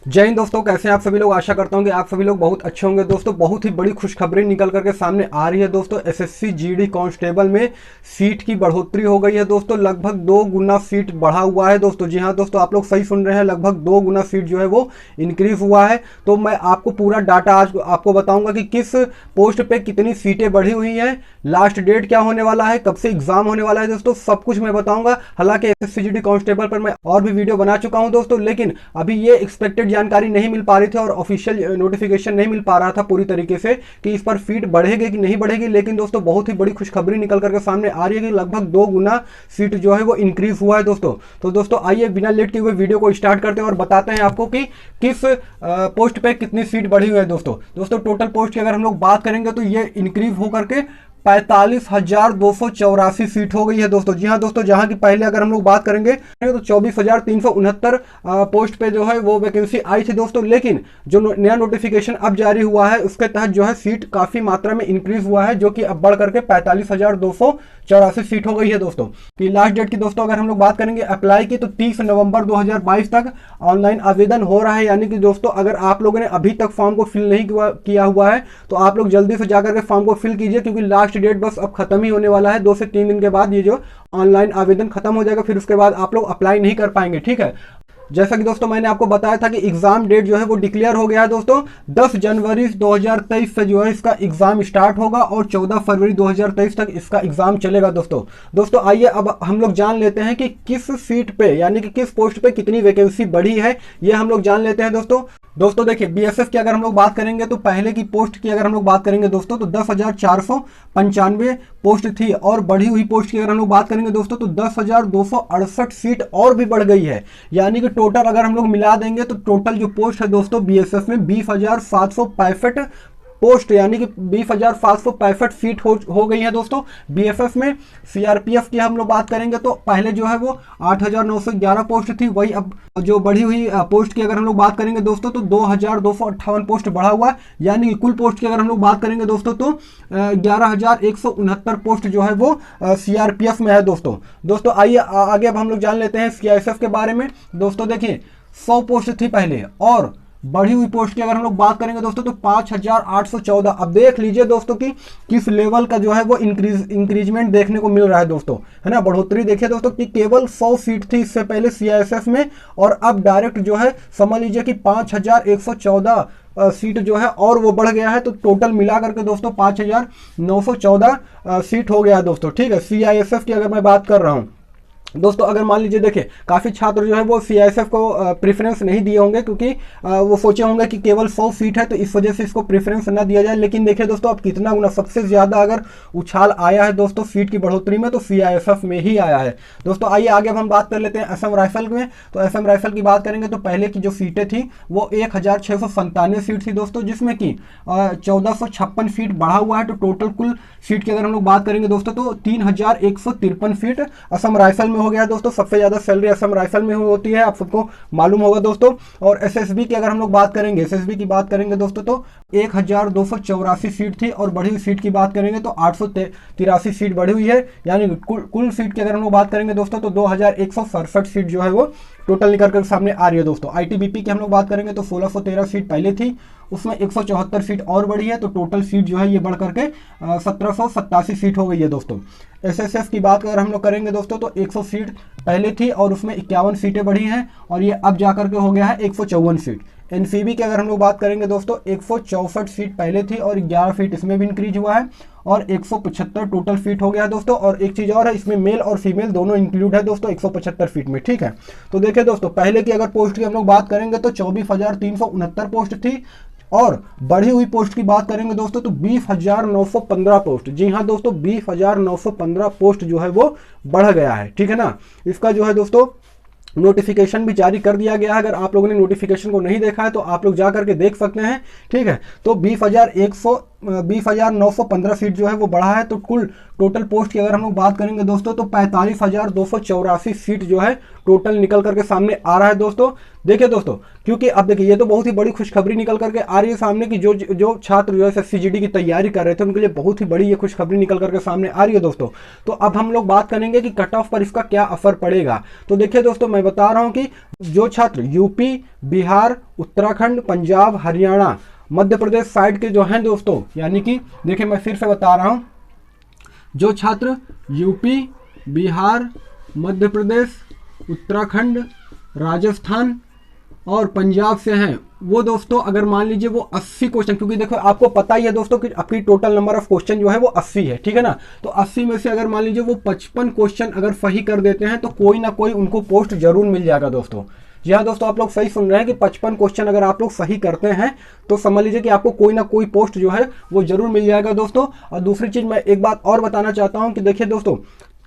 जय हिंद दोस्तों, कैसे हैं आप सभी लोग। आशा करता हूं कि आप सभी लोग बहुत अच्छे होंगे। दोस्तों बहुत ही बड़ी खुशखबरी निकल करके सामने आ रही है। दोस्तों एसएससी जीडी कांस्टेबल में सीट की बढ़ोतरी हो गई है। दोस्तों लगभग 2 गुना सीट बढ़ा हुआ है। दोस्तों जी हाँ दोस्तों, आप लोग सही सुन रहे हैं, लगभग 2 गुना सीट जो है वो इंक्रीज हुआ है। तो मैं आपको पूरा डाटा आज आपको बताऊंगा कि किस पोस्ट पे कितनी सीटें बढ़ी हुई हैं, लास्ट डेट क्या होने वाला है, कब से एग्जाम होने वाला है। दोस्तों सब कुछ मैं बताऊंगा। हालांकि एसएससी जीडी कांस्टेबल पर मैं और भी वीडियो बना चुका हूं दोस्तों, लेकिन अभी ये एक्सपेक्टेड जानकारी नहीं मिल पा रही थी और ऑफिशियल नोटिफिकेशन नहीं मिल पा रहा था पूरी तरीके से कि इस पर सीट बढ़ेगी कि नहीं बढ़ेगी। लेकिन दोस्तों बहुत ही बड़ी खुशखबरी निकल करके सामने आ रही है कि लगभग 2 गुना सीट जो है वो इंक्रीज हुआ है दोस्तों। तो दोस्तों आइए बिना लेट किए हुए वीडियो को स्टार्ट करते हैं और बताते हैं आपको कि किस पोस्ट पे कितनी सीट बढ़ी हुई है। दोस्तों टोटल पोस्ट की अगर हम लोग बात करेंगे तो ये इंक्रीज होकर के 45,284 सीट हो गई है दोस्तों। जी हाँ दोस्तों, जहां की पहले अगर हम लोग बात करेंगे तो 24,369 पोस्ट पे जो है वो वैकेंसी आई थी दोस्तों। लेकिन जो नया नोटिफिकेशन अब जारी हुआ है उसके तहत जो है सीट काफी मात्रा में इंक्रीज हुआ है, जो कि अब बढ़ करके 45,284 सीट हो गई है दोस्तों। कि लास्ट डेट की दोस्तों अगर हम लोग बात करेंगे अप्लाई की, तो 30 नवंबर 2022 तक ऑनलाइन आवेदन हो रहा है। यानी कि दोस्तों अगर आप लोगों ने अभी तक फॉर्म को फिल नहीं किया हुआ है तो आप लोग जल्दी से जाकर के फॉर्म को फिल कीजिए, क्योंकि लास्ट डेट बस अब खत्म ही होने वाला है। 2 से 3 दिन के बाद ये जो ऑनलाइन आवेदन खत्म हो जाएगा, फिर उसके बाद आप लोग अप्लाई नहीं कर पाएंगे। ठीक है, जैसा कि दोस्तों मैंने आपको बताया था कि एग्जाम डेट जो है वो डिक्लेयर हो गया है दोस्तों। 10 जनवरी 2023 से जो है इसका एग्जाम स्टार्ट होगा और 14 फरवरी 2023 तक इसका एग्जाम चलेगा दोस्तों आइए अब हम लोग जान लेते हैं कि किस सीट पे यानी कि किस पोस्ट पे कितनी वैकेंसी बढ़ी है, ये हम लोग जान लेते हैं दोस्तों देखिए, बीएसएफ की अगर हम लोग बात करेंगे तो पहले की पोस्ट की अगर हम लोग बात करेंगे दोस्तों तो 10,495 पोस्ट थी, और बढ़ी हुई पोस्ट की अगर हम लोग बात करेंगे दोस्तों तो 10,268 सीट और भी बढ़ गई है। यानी कि टोटल अगर हम लोग मिला देंगे तो टोटल जो पोस्ट है दोस्तों बीएसएफ में 20,765 पोस्ट, यानी कि 20,765 सीट हो गई है दोस्तों बीएसएफ में। सीआरपीएफ की हम लोग बात करेंगे तो पहले जो है वो 8,911 पोस्ट थी, वही अब जो बढ़ी हुई पोस्ट की अगर हम लोग बात करेंगे दोस्तों तो 2,258 पोस्ट बढ़ा हुआ है। यानी कि कुल पोस्ट की अगर हम लोग बात करेंगे दोस्तों तो 11,169 पोस्ट जो है वो सीआरपीएफ में है दोस्तों आइए आगे अब हम लोग जान लेते हैं सीआईएसएफ के बारे में। दोस्तों देखिए 100 पोस्ट थी पहले, और बढ़ी हुई पोस्ट की अगर हम लोग बात करेंगे दोस्तों तो 5,814। अब देख लीजिए दोस्तों कि किस लेवल का जो है वो इंक्रीजमेंट देखने को मिल रहा है दोस्तों, है ना। बढ़ोतरी देखिए दोस्तों कि केवल 100 सीट थी इससे पहले सीआईएसएफ में, और अब डायरेक्ट जो है समझ लीजिए कि 5,114 सीट जो है और वो बढ़ गया है। तो टोटल मिला करके दोस्तों 5,914 सीट हो गया है दोस्तों। ठीक है, सीआईएसएफ की अगर मैं बात कर रहा हूँ दोस्तों, अगर मान लीजिए देखिए काफ़ी छात्र जो है वो सीआईएसएफ को प्रेफरेंस नहीं दिए होंगे, क्योंकि वो सोचे होंगे कि केवल 100 सीट है तो इस वजह से इसको प्रेफरेंस ना दिया जाए। लेकिन देखिए दोस्तों अब कितना गुना सबसे ज़्यादा अगर उछाल आया है दोस्तों सीट की बढ़ोतरी में तो सीआईएसएफ में ही आया है दोस्तों। आइए आगे अब हम बात कर लेते हैं असम राइफल में। तो असम राइफल की बात करेंगे तो पहले की जो सीटें थी वो 1,697 सीट थी दोस्तों, जिसमें कि 1,456 सीट बढ़ा हुआ है। तो टोटल कुल सीट की अगर हम लोग बात करेंगे दोस्तों तो 3,153 सीट असम राइफल में हो गया दोस्तों। सबसे ज्यादा सैलरी असम राइफल में होती है, आप सबको मालूम होगा दोस्तों। और एसएसबी की अगर हम लोग बात करेंगे, एसएसबी की बात करेंगे दोस्तों तो 1,284 सीट थी, और बढ़ी हुई सीट की बात करेंगे तो 883 सीट बढ़ी हुई है। यानी कुल सीट की अगर हम लोग बात करेंगे दोस्तों तो 2,167 सीट जो है वो टोटल निकल कर सामने आ रही है दोस्तों। आईटीबीपी की हम लोग बात करेंगे तो 1,613 सीट पहले थी, उसमें 174 सीट और बढ़ी है। तो टोटल सीट जो है ये बढ़ करके 1,787 सीट हो गई है दोस्तों। एसएसएफ की बात अगर हम लोग करेंगे दोस्तों तो 100 सीट पहले थी और उसमें 51 सीटें बढ़ी हैं, और ये अब जाकर के हो गया है 154 सीट। एनसीबी की अगर हम लोग बात करेंगे दोस्तों 164 सीट पहले थी और 11 सीट इसमें भी इंक्रीज हुआ है, और 175 टोटल सीट हो गया है दोस्तों। और एक चीज़ और है, इसमें मेल और फीमेल दोनों इंक्लूड है दोस्तों 175 सीट में। ठीक है, तो देखिए दोस्तों पहले की अगर पोस्ट की हम लोग बात करेंगे तो 24,369 पोस्ट थी, और बढ़ी हुई पोस्ट की बात करेंगे दोस्तों तो 20,915 पोस्ट। जी हाँ दोस्तों, 20,915 पोस्ट जो है वो बढ़ गया है। ठीक है ना, इसका जो है दोस्तों नोटिफिकेशन भी जारी कर दिया गया है। अगर आप लोगों ने नोटिफिकेशन को नहीं देखा है तो आप लोग जा करके देख सकते हैं। ठीक है, तो 20,915 सीट जो है वो बढ़ा है। तो कुल टोटल पोस्ट की अगर हम लोग बात करेंगे दोस्तों तो 45,284 सीट जो है टोटल निकल करके सामने आ रहा है दोस्तों। देखिए दोस्तों, क्योंकि अब देखिए ये तो बहुत ही बड़ी खुशखबरी निकल करके आ रही है सामने की जो छात्र जो है SSC की तैयारी कर रहे थे उनके लिए बहुत ही बड़ी ये खुशखबरी निकल करके सामने आ रही है दोस्तों। तो अब हम लोग बात करेंगे कि कट ऑफ पर इसका क्या असर पड़ेगा। तो देखिए दोस्तों, मैं बता रहा हूं कि जो छात्र यूपी, बिहार, उत्तराखंड, पंजाब, हरियाणा, मध्य प्रदेश साइड के जो हैं दोस्तों, यानी कि देखिए मैं फिर से बता रहा हूं, जो छात्र यूपी, बिहार, मध्य प्रदेश, उत्तराखंड, राजस्थान और पंजाब से हैं, वो दोस्तों अगर मान लीजिए वो 80 क्वेश्चन, क्योंकि देखो आपको पता ही है दोस्तों कि आपकी टोटल नंबर ऑफ क्वेश्चन जो है वो 80 है, ठीक है ना। तो 80 में से अगर मान लीजिए वो 55 क्वेश्चन अगर सही कर देते हैं तो कोई ना कोई उनको पोस्ट जरूर मिल जाएगा दोस्तों। जी हाँ दोस्तों, आप लोग सही सुन रहे हैं कि 55 क्वेश्चन अगर आप लोग सही करते हैं तो समझ लीजिए कि आपको कोई ना कोई पोस्ट जो है वो जरूर मिल जाएगा दोस्तों। और दूसरी चीज मैं एक बात और बताना चाहता हूं कि देखिए दोस्तों,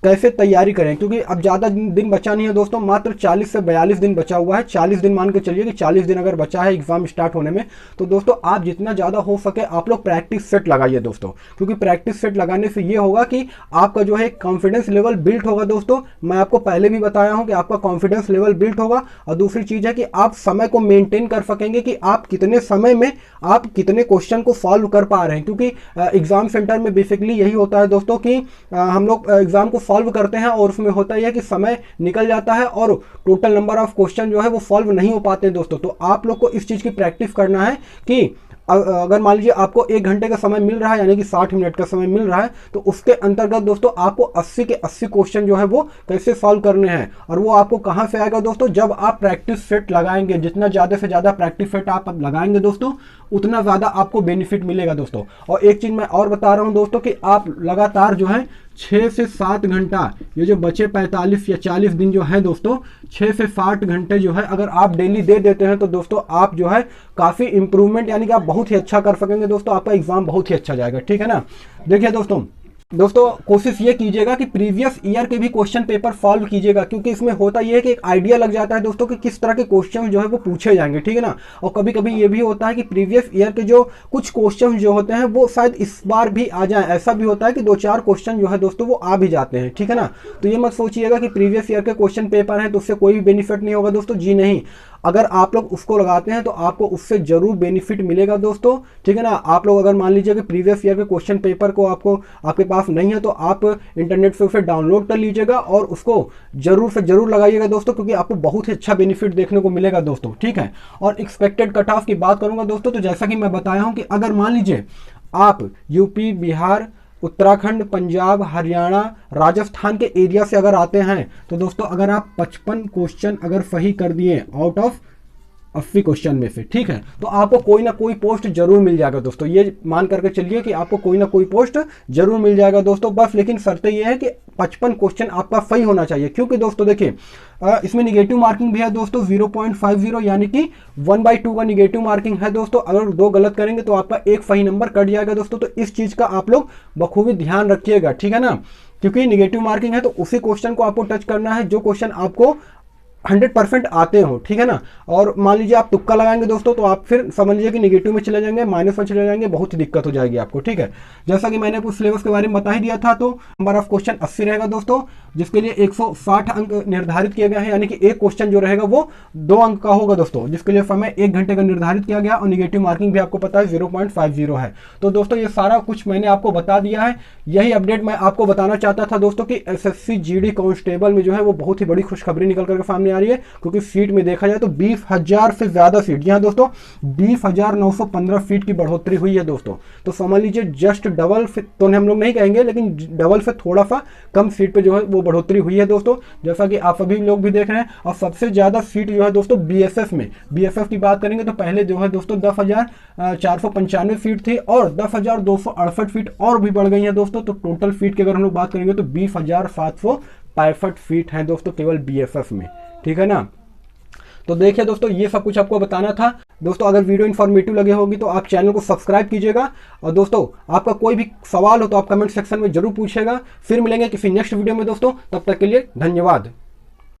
कैसे तैयारी करें, क्योंकि अब ज़्यादा दिन बचा नहीं है दोस्तों, मात्र 40 से 42 दिन बचा हुआ है। 40 दिन मान के चलिए कि 40 दिन अगर बचा है एग्जाम स्टार्ट होने में, तो दोस्तों आप जितना ज़्यादा हो सके आप लोग प्रैक्टिस सेट लगाइए दोस्तों, क्योंकि प्रैक्टिस सेट लगाने से ये होगा कि आपका जो है कॉन्फिडेंस लेवल बिल्ड होगा दोस्तों। मैं आपको पहले भी बताया हूँ कि आपका कॉन्फिडेंस लेवल बिल्ड होगा। और दूसरी चीज़ है कि आप समय को मेंटेन कर सकेंगे कि आप कितने समय में आप कितने क्वेश्चन को सॉल्व कर पा रहे हैं, क्योंकि एग्जाम सेंटर में बेसिकली यही होता है दोस्तों कि हम लोग एग्जाम को सॉल्व करते हैं और उसमें होता यह है कि समय निकल जाता है और टोटल नंबर ऑफ क्वेश्चन जो है वो सॉल्व नहीं हो पाते हैं दोस्तों। तो आप लोग को इस चीज़ की प्रैक्टिस करना है कि अगर मान लीजिए आपको 1 घंटे का समय मिल रहा है, यानी कि 60 मिनट का समय मिल रहा है, तो उसके अंतर्गत दोस्तों आपको 80 के 80 क्वेश्चन जो है वो कैसे सॉल्व करने हैं। और वो आपको कहाँ से आएगा दोस्तों, जब आप प्रैक्टिस सेट लगाएंगे। जितना ज़्यादा से ज़्यादा प्रैक्टिस सेट आप लगाएंगे दोस्तों उतना ज़्यादा आपको बेनिफिट मिलेगा दोस्तों। और एक चीज़ मैं और बता रहा हूँ दोस्तों कि आप लगातार जो है 6 से 7 घंटा, ये जो बचे 45 या 40 दिन जो है दोस्तों, 6 से 7 घंटे जो है अगर आप डेली दे देते हैं तो दोस्तों आप जो है काफ़ी इंप्रूवमेंट, यानी कि आप बहुत ही अच्छा कर सकेंगे दोस्तों। आपका एग्जाम बहुत ही अच्छा जाएगा, ठीक है ना। देखिए दोस्तों कोशिश ये कीजिएगा कि प्रीवियस ईयर के भी क्वेश्चन पेपर सॉल्व कीजिएगा, क्योंकि इसमें होता ये है कि एक आइडिया लग जाता है दोस्तों कि किस तरह के क्वेश्चन जो है वो पूछे जाएंगे, ठीक है ना। और कभी कभी ये भी होता है कि प्रीवियस ईयर के जो कुछ क्वेश्चन जो होते हैं वो शायद इस बार भी आ जाए। ऐसा भी होता है कि 2-4 क्वेश्चन जो है दोस्तों वो आ भी जाते हैं, ठीक है ना। तो ये मत सोचिएगा कि प्रीवियस ईयर के क्वेश्चन पेपर हैं तो उससे कोई भी बेनिफिट नहीं होगा दोस्तों, जी नहीं। अगर आप लोग उसको लगाते हैं तो आपको उससे जरूर बेनिफिट मिलेगा दोस्तों, ठीक है ना। आप लोग अगर मान लीजिए कि प्रीवियस ईयर के क्वेश्चन पेपर को आपके पास नहीं है तो आप इंटरनेट से उसे डाउनलोड कर लीजिएगा और उसको जरूर से जरूर लगाइएगा दोस्तों, क्योंकि आपको बहुत ही अच्छा बेनिफिट देखने को मिलेगा दोस्तों, ठीक है। और एक्सपेक्टेड कट ऑफ की बात करूंगा दोस्तों, तो जैसा कि मैं बताया हूं कि अगर मान लीजिए आप यूपी, बिहार, उत्तराखंड, पंजाब, हरियाणा, राजस्थान के एरिया से अगर आते हैं तो दोस्तों अगर आप 55 क्वेश्चन अगर सही कर दिए आउट ऑफ 80 क्वेश्चन में से, ठीक है, तो आपको कोई ना कोई पोस्ट जरूर मिल जाएगा दोस्तों। ये मान करके चलिए कि आपको कोई ना कोई पोस्ट जरूर मिल जाएगा दोस्तों। बस लेकिन शर्त ये है कि 55 क्वेश्चन आपका सही होना चाहिए, क्योंकि दोस्तों देखिए इसमें निगेटिव मार्किंग भी है दोस्तों 0.50, यानी कि 1/2 का निगेटिव मार्किंग है दोस्तों। अगर 2 गलत करेंगे तो आपका एक सही नंबर कट जाएगा दोस्तों। तो इस चीज का आप लोग बखूबी ध्यान रखिएगा, ठीक है ना, क्योंकि निगेटिव मार्किंग है तो उसी क्वेश्चन को आपको टच करना है जो क्वेश्चन आपको 100% आते हो, ठीक है ना। और मान लीजिए आप तुक्का लगाएंगे दोस्तों तो आप फिर समझ लीजिए कि निगेटिव में चले जाएंगे, माइनस में चले जाएंगे, बहुत ही दिक्कत हो जाएगी आपको, ठीक है। जैसा कि मैंने कुछ सिलेबस के बारे में बता ही दिया था, तो नंबर ऑफ क्वेश्चन 80 रहेगा दोस्तों, जिसके लिए 160 अंक निर्धारित किए गए हैं, यानी कि एक क्वेश्चन जो रहेगा वो 2 अंक का होगा दोस्तों, जिसके लिए समय 1 घंटे का निर्धारित किया गया। और निगेटिव मार्किंग भी आपको पता है 0.50 है। तो दोस्तों ये सारा कुछ मैंने आपको बता दिया है। यही अपडेट मैं आपको बताना चाहता था दोस्तों कि SSC GD कांस्टेबल में जो है वो बहुत ही बड़ी खुशखबरी निकल कर सामने आ रही है, क्योंकि सीट में देखा जाए तो 20,000 से ज्यादा सीट, जी हाँ दोस्तों 20,915 सीट की बढ़ोतरी हुई है दोस्तों। तो समझ लीजिए जस्ट डबल से तो हम लोग नहीं कहेंगे, लेकिन डबल से थोड़ा सा कम सीट पे जो है वो बढ़ोतरी हुई है दोस्तों, जैसा कि आप सभी लोग भी देख रहे हैं। और सबसे ज्यादा सीट जो है दोस्तों BSF में, BSF की बात करेंगे तो पहले जो है दोस्तों 10,495 सीट थी और 10,268 सीट और भी बढ़ गई है दोस्तों। तो टोटल सीट की अगर हम लोग बात करेंगे तो 20,765 सीट है दोस्तों केवल BSF में, ठीक है ना। तो देखिए दोस्तों ये सब कुछ आपको बताना था दोस्तों। अगर वीडियो इन्फॉर्मेटिव लगे होगी तो आप चैनल को सब्सक्राइब कीजिएगा। और दोस्तों आपका कोई भी सवाल हो तो आप कमेंट सेक्शन में जरूर पूछिएगा। फिर मिलेंगे किसी नेक्स्ट वीडियो में दोस्तों, तब तक के लिए धन्यवाद।